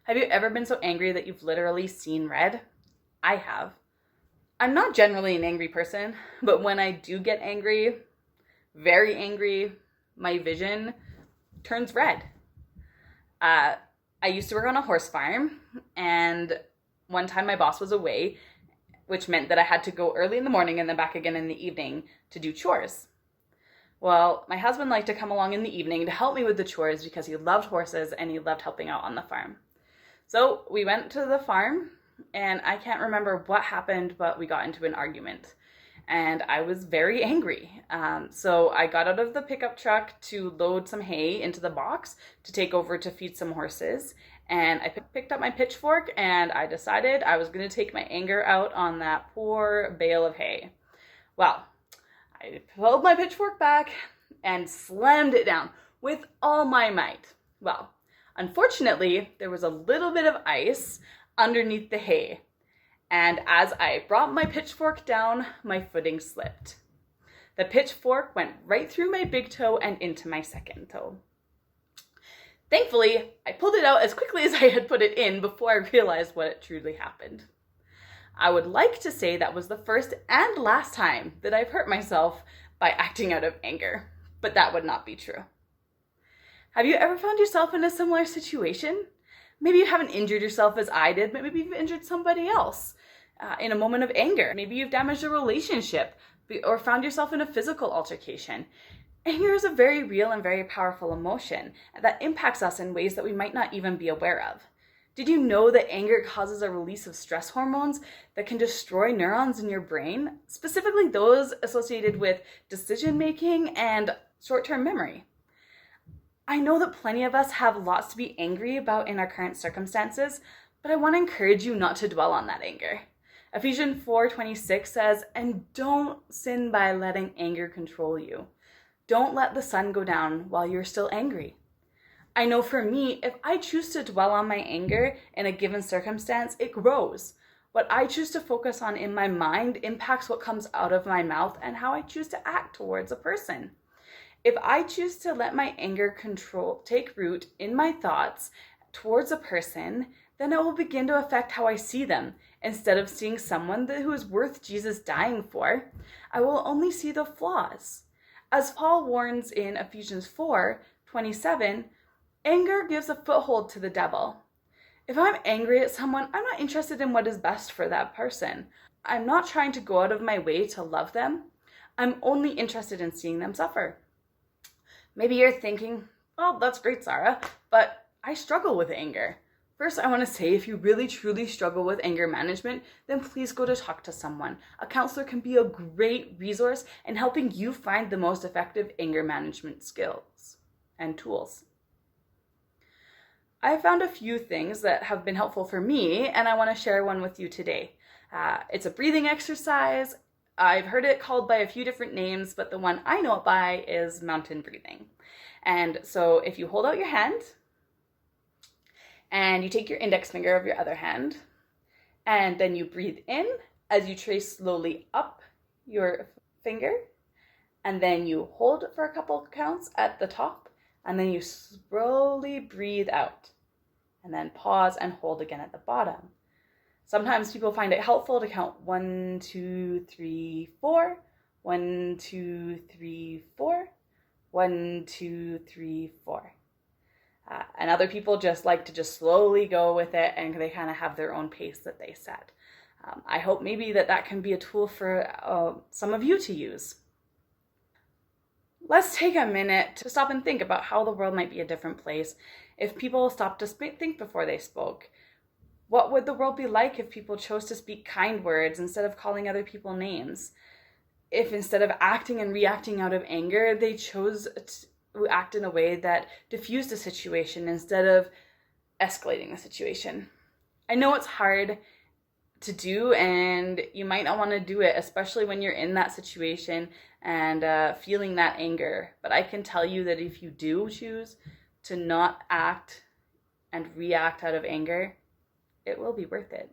Have you ever been so angry that you've literally seen red? I have. I'm not generally an angry person, but when I do get angry, very angry, my vision turns red. I used to work on a horse farm, and one time my boss was away, which meant that I had to go early in the morning and then back again in the evening to do chores. Well, my husband liked to come along in the evening to help me with the chores because he loved horses and he loved helping out on the farm. So we went to the farm, and I can't remember what happened, but we got into an argument. And I was very angry. So I got out of the pickup truck to load some hay into the box to take over to feed some horses. And I picked up my pitchfork, and I decided I was going to take my anger out on that poor bale of hay. Well, I pulled my pitchfork back and slammed it down with all my might. Well, unfortunately, there was a little bit of ice underneath the hay, and as I brought my pitchfork down, my footing slipped. The pitchfork went right through my big toe and into my second toe. Thankfully, I pulled it out as quickly as I had put it in before I realized what had truly happened. I would like to say that was the first and last time that I've hurt myself by acting out of anger, but that would not be true. Have you ever found yourself in a similar situation? Maybe you haven't injured yourself as I did, but maybe you've injured somebody else in a moment of anger. Maybe you've damaged a relationship or found yourself in a physical altercation. Anger is a very real and very powerful emotion that impacts us in ways that we might not even be aware of. Did you know that anger causes a release of stress hormones that can destroy neurons in your brain, specifically those associated with decision making and short-term memory? I know that plenty of us have lots to be angry about in our current circumstances, but I want to encourage you not to dwell on that anger. Ephesians 4:26 says, "And don't sin by letting anger control you. Don't let the sun go down while you're still angry." I know for me, if I choose to dwell on my anger in a given circumstance, it grows. What I choose to focus on in my mind impacts what comes out of my mouth and how I choose to act towards a person. If I choose to let my anger take root in my thoughts towards a person, then it will begin to affect how I see them. Instead of seeing someone who is worth Jesus dying for, I will only see the flaws. As Paul warns in Ephesians 4:27, anger gives a foothold to the devil. If I'm angry at someone, I'm not interested in what is best for that person. I'm not trying to go out of my way to love them. I'm only interested in seeing them suffer. Maybe you're thinking, "Oh, that's great, Sara, but I struggle with anger." First, I want to say if you really truly struggle with anger management, then please go to talk to someone. A counselor can be a great resource in helping you find the most effective anger management skills and tools. I found a few things that have been helpful for me, and I want to share one with you today. It's a breathing exercise. I've heard it called by a few different names, but the one I know it by is mountain breathing. And so if you hold out your hand, and you take your index finger of your other hand, and then you breathe in as you trace slowly up your finger, and then you hold for a couple counts at the top, and then you slowly breathe out, and then pause and hold again at the bottom. Sometimes people find it helpful to count 1, 2, 3, 4, 1, 2, 3, 4, 1, 2, 3, 4. And other people just like to just slowly go with it, and they kind of have their own pace that they set. I hope maybe that can be a tool for some of you to use. Let's take a minute to stop and think about how the world might be a different place if people stopped to think before they spoke. What would the world be like if people chose to speak kind words instead of calling other people names? If instead of acting and reacting out of anger, they chose to act in a way that diffused the situation instead of escalating the situation? I know it's hard to do, and you might not want to do it, especially when you're in that situation and feeling that anger. But I can tell you that if you do choose to not act and react out of anger, it will be worth it.